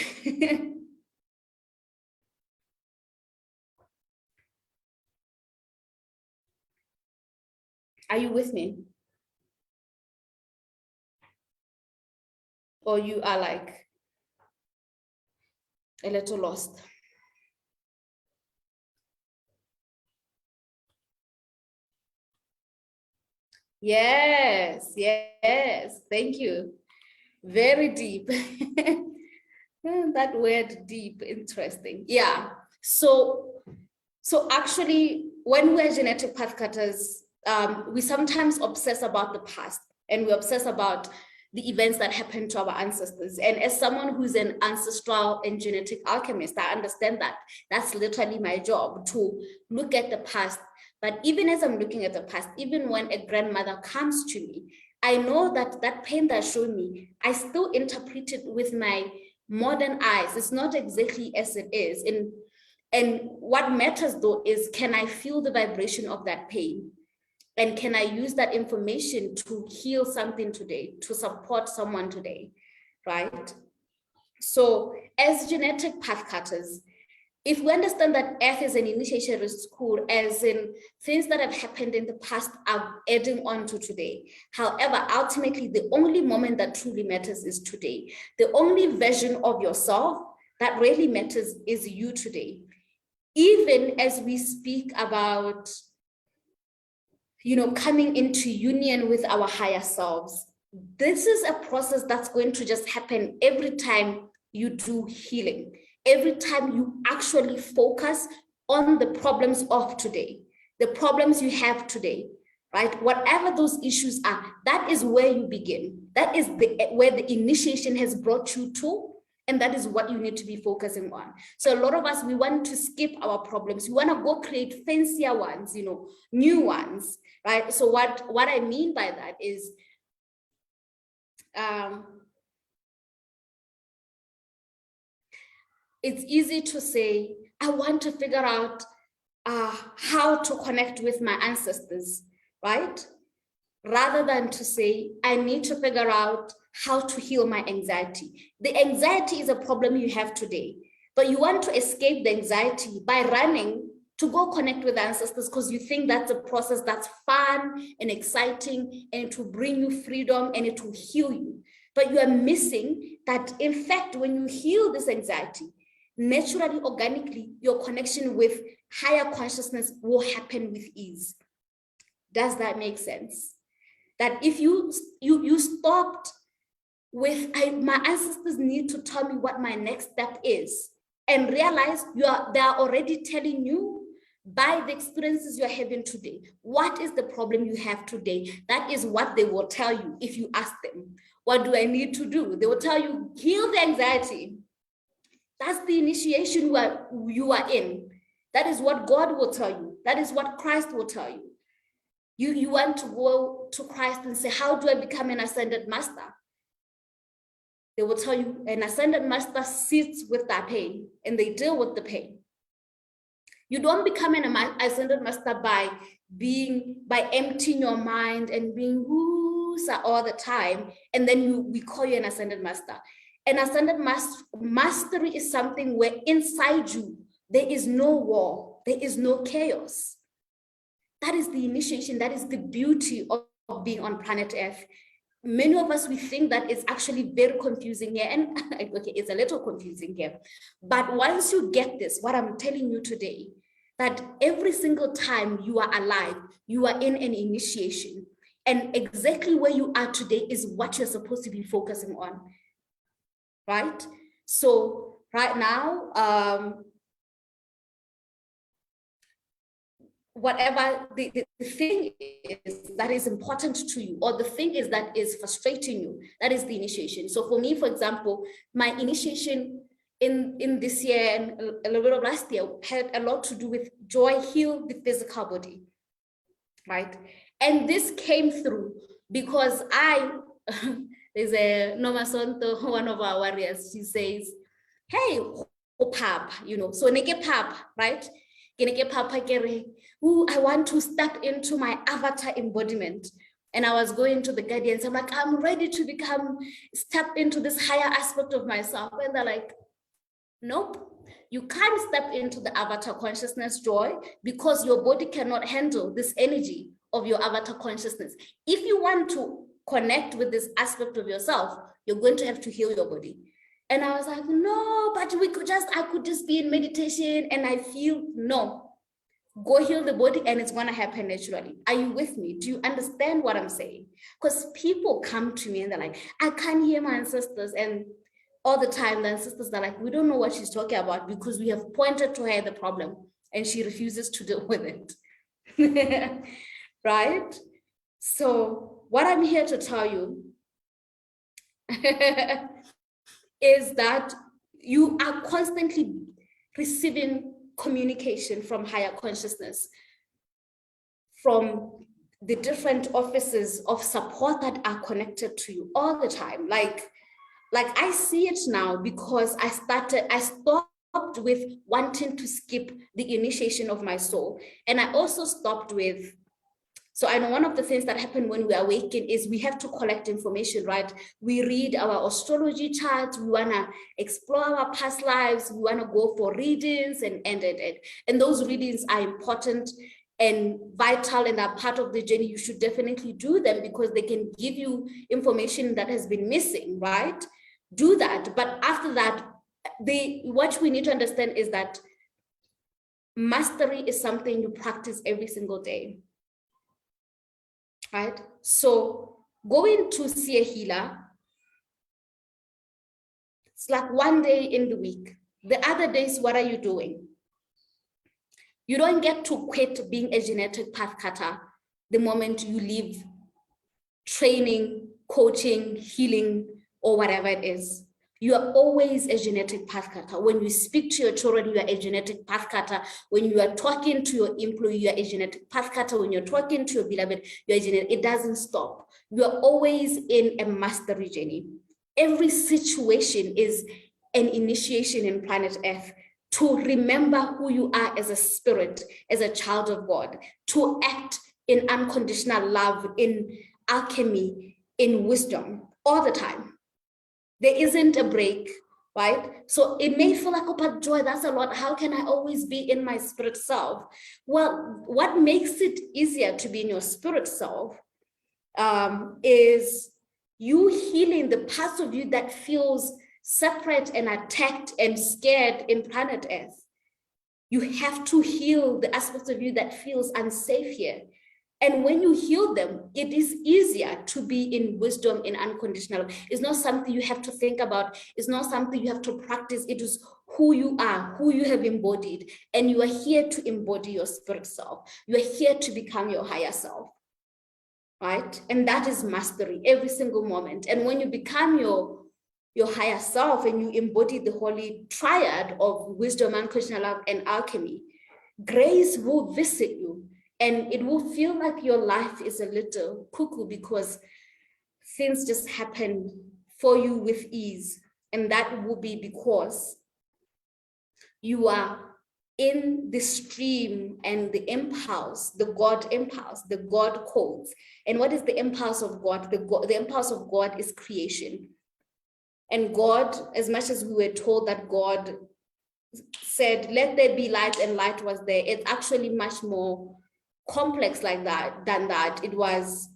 Are you with me? Or you are like a little lost? Yes, yes, thank you. Very deep. That word deep, interesting. Yeah. So actually, when we're genetic pathcutters, we sometimes obsess about the past, and we obsess about the events that happened to our ancestors. And as someone who's an ancestral and genetic alchemist, I understand that that's literally my job, to look at the past. But even as I'm looking at the past, even when a grandmother comes to me, I know that that pain that showed me, I still interpret it with my modern eyes. It's not exactly as it is. And what matters though is, can I feel the vibration of that pain? And can I use that information to heal something today, to support someone today, right? So as genetic pathcutters, if we understand that Earth is an initiatory school, as in things that have happened in the past are adding on to today. However, ultimately, the only moment that truly matters is today. The only version of yourself that really matters is you today. Even as we speak about, coming into union with our higher selves, this is a process that's going to just happen every time you do healing. Every time you actually focus on the problems of today, the problems you have today, right? Whatever those issues are, that is where you begin. That is where the initiation has brought you to, and that is what you need to be focusing on. So a lot of us, we want to skip our problems. We want to go create fancier ones, new ones, right? So what I mean by that is, it's easy to say, I want to figure out how to connect with my ancestors, right? Rather than to say, I need to figure out how to heal my anxiety. The anxiety is a problem you have today, but you want to escape the anxiety by running to go connect with ancestors because you think that's a process that's fun and exciting, and it will bring you freedom and it will heal you. But you are missing that, in fact, when you heal this anxiety, naturally, organically, your connection with higher consciousness will happen with ease. Does that make sense? That if you stopped with, my ancestors need to tell me what my next step is, and realize they are already telling you by the experiences you're having today, what is the problem you have today? That is what they will tell you if you ask them, what do I need to do? They will tell you, heal the anxiety. That's the initiation you are in. That is what God will tell you. That is what Christ will tell you. You want to go to Christ and say, how do I become an ascended master? They will tell you an ascended master sits with that pain and they deal with the pain. You don't become an ascended master by emptying your mind and being woosa all the time, and then we call you an ascended master. An ascended mastery is something where inside you, there is no war, there is no chaos. That is the initiation, that is the beauty of being on planet Earth. Many of us, we think that it's actually very confusing here, and okay, it's a little confusing here. But once you get this, what I'm telling you today, that every single time you are alive, you are in an initiation. And exactly where you are today is what you're supposed to be focusing on. Right? So right now, whatever the thing is that is important to you, or the thing is that is frustrating you, that is the initiation. So for me, for example, my initiation in this year and a little bit of last year had a lot to do with joy, heal the physical body, right? And this came through because there's a Noma Sonto, one of our warriors, she says, hey, pap, so neke pap, right? I want to step into my avatar embodiment. And I was going to the guardians. I'm like, I'm ready to step into this higher aspect of myself. And they're like, nope, you can't step into the avatar consciousness, Joy, because your body cannot handle this energy of your avatar consciousness. If you want to connect with this aspect of yourself, you're going to have to heal your body. And I was like, no, but I could just be in meditation and I feel, no, go heal the body and it's going to happen naturally. Are you with me? Do you understand what I'm saying? Because people come to me and they're like, I can't hear my ancestors. And all the time, the ancestors are like, we don't know what she's talking about because we have pointed to her the problem and she refuses to deal with it. Right? So what I'm here to tell you is that you are constantly receiving communication from higher consciousness, from the different offices of support that are connected to you all the time. Like I see it now because I stopped with wanting to skip the initiation of my soul. And I also stopped with, so I know one of the things that happen when we awaken is we have to collect information, right? We read our astrology charts, we wanna explore our past lives, we wanna go for readings and those readings are important and vital and are part of the journey. You should definitely do them because they can give you information that has been missing, right? Do that. But after that, what we need to understand is that mastery is something you practice every single day, right? So going to see a healer, it's like one day in the week. The other days, what are you doing? You don't get to quit being a genetic path cutter the moment you leave training, coaching, healing, or whatever it is. You are always a genetic path cutter. When you speak to your children, you are a genetic path cutter. When you are talking to your employee, you are a genetic path cutter. When you're talking to your beloved, you're a genetic. It doesn't stop. You are always in a mastery journey. Every situation is an initiation in planet Earth to remember who you are as a spirit, as a child of God, to act in unconditional love, in alchemy, in wisdom all the time. There isn't a break, right? So it may feel like, oh, but Joy, that's a lot. How can I always be in my spirit self? Well, what makes it easier to be in your spirit self is you healing the parts of you that feels separate and attacked and scared in planet Earth. You have to heal the aspects of you that feels unsafe here. And when you heal them, it is easier to be in wisdom, in unconditional. It's not something you have to think about. It's not something you have to practice. It is who you are, who you have embodied. And you are here to embody your spirit self. You are here to become your higher self, right? And that is mastery every single moment. And when you become your higher self and you embody the holy triad of wisdom, unconditional love, and alchemy, grace will visit you. And it will feel like your life is a little cuckoo because things just happen for you with ease. And that will be because you are in the stream and the impulse, the God codes. And what is the impulse of God? The impulse of God is creation. And God, as much as we were told that God said, let there be light, and light was there, it's actually much more complex than that. It was,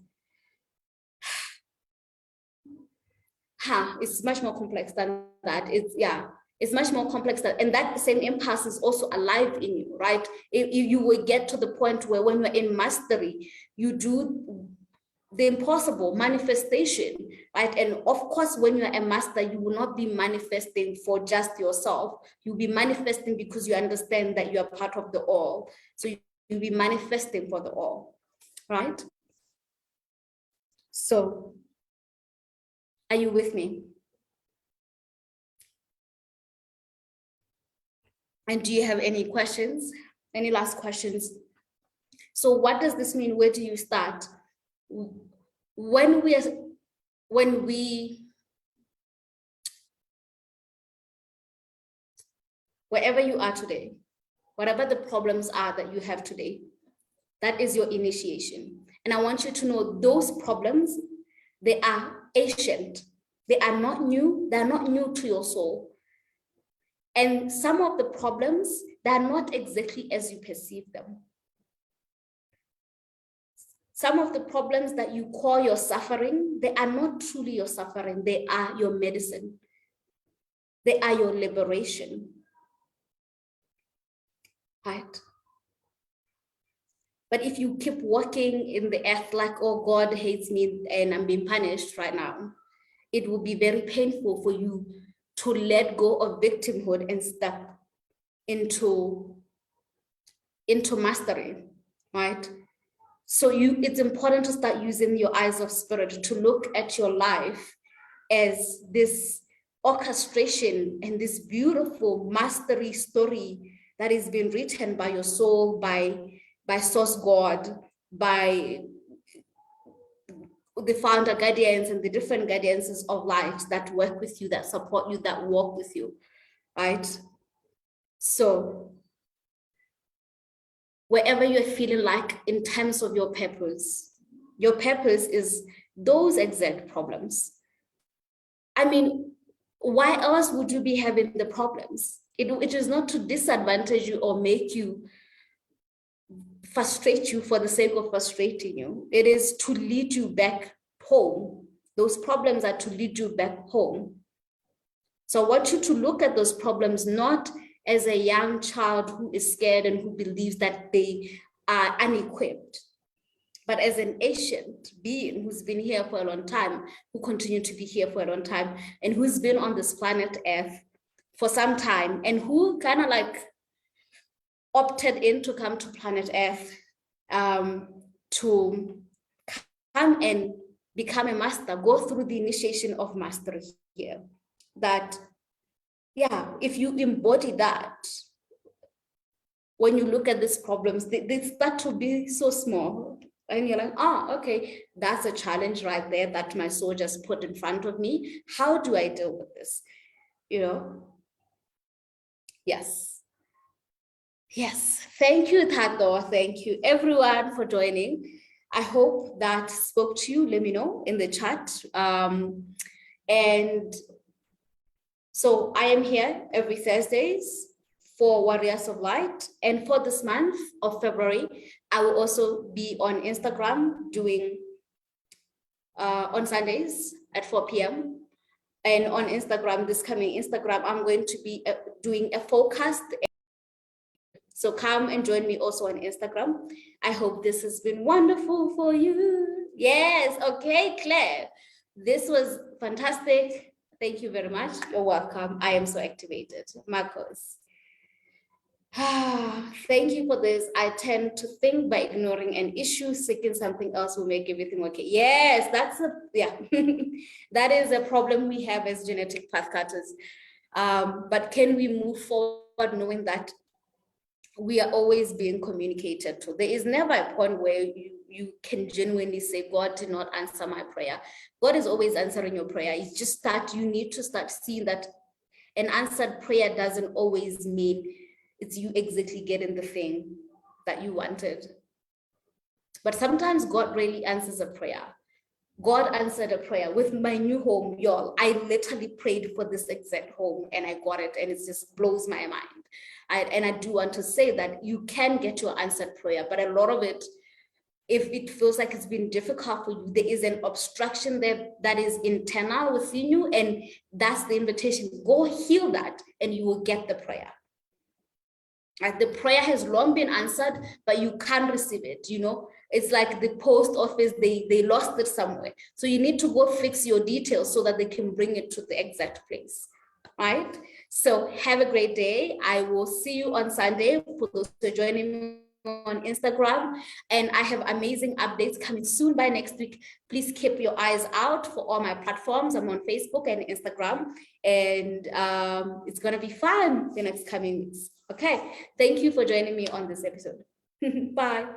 it's much more complex than that. It's much more complex and that same impulse is also alive in you, right? If you will get to the point where when you're in mastery, you do the impossible manifestation, right? And of course, when you're a master, you will not be manifesting for just yourself. You'll be manifesting because you understand that you are part of the all. So you'll be manifesting for the all, right? So, are you with me? And do you have any questions? Any last questions? So what does this mean? Where do you start? Wherever you are today, whatever the problems are that you have today, that is your initiation. And I want you to know those problems, they are ancient. They are not new. They are not new to your soul. And some of the problems, they are not exactly as you perceive them. Some of the problems that you call your suffering, they are not truly your suffering. They are your medicine. They are your liberation. Right? But if you keep walking in the earth like, oh, God hates me and I'm being punished right now, it will be very painful for you to let go of victimhood and step into mastery, right? So it's important to start using your eyes of spirit to look at your life as this orchestration and this beautiful mastery story that is being written by your soul, by source God, by the founder guardians and the different guardiances of light that work with you, that support you, that walk with you, right? So wherever you're feeling like in terms of your purpose is those exact problems. I mean, why else would you be having the problems? It is not to disadvantage you or make you frustrate you for the sake of frustrating you. It is to lead you back home. Those problems are to lead you back home. So I want you to look at those problems not as a young child who is scared and who believes that they are unequipped, but as an ancient being who's been here for a long time, who continued to be here for a long time, and who's been on this planet Earth for some time, and who kind of like opted in to come to planet Earth to come and become a master, go through the initiation of mastery here. That, yeah, if you embody that, when you look at these problems, they start to be so small. And you're like, oh, okay, that's a challenge right there that my soul just put in front of me. How do I deal with this? You know? Yes. Yes. Thank you, Tato. Thank you, everyone, for joining. I hope that spoke to you. Let me know in the chat. And so I am here every Thursdays for Warriors of Light. And for this month of February, I will also be on Instagram doing on Sundays at 4 p.m. And on Instagram, this coming Instagram, I'm going to be doing a forecast. So come and join me also on Instagram. I hope this has been wonderful for you. Yes, okay, Claire. This was fantastic. Thank you very much. You're welcome. I am so activated. Marcos. Thank you for this. I tend to think by ignoring an issue, seeking something else will make everything okay. Yes, that's that is a problem we have as genetic pathcutters. But can we move forward knowing that we are always being communicated to? There is never a point where you can genuinely say, God did not answer my prayer. God is always answering your prayer. It's just that you need to start seeing that an answered prayer doesn't always mean it's you exactly getting the thing that you wanted. But sometimes God really answers a prayer. God answered a prayer with my new home, y'all. I literally prayed for this exact home and I got it, and it just blows my mind. And I do want to say that you can get your answered prayer, but a lot of it, if it feels like it's been difficult for you, there is an obstruction there that is internal within you, and that's the invitation. Go heal that and you will get the prayer. Like the prayer has long been answered, but you can't receive it, you know? It's like the post office, they lost it somewhere. So you need to go fix your details so that they can bring it to the exact place, right? So have a great day. I will see you on Sunday for those who are joining me on Instagram. And I have amazing updates coming soon by next week. Please keep your eyes out for all my platforms. I'm on Facebook and Instagram, and it's going to be fun the next coming weeks. Okay, thank you for joining me on this episode. Bye.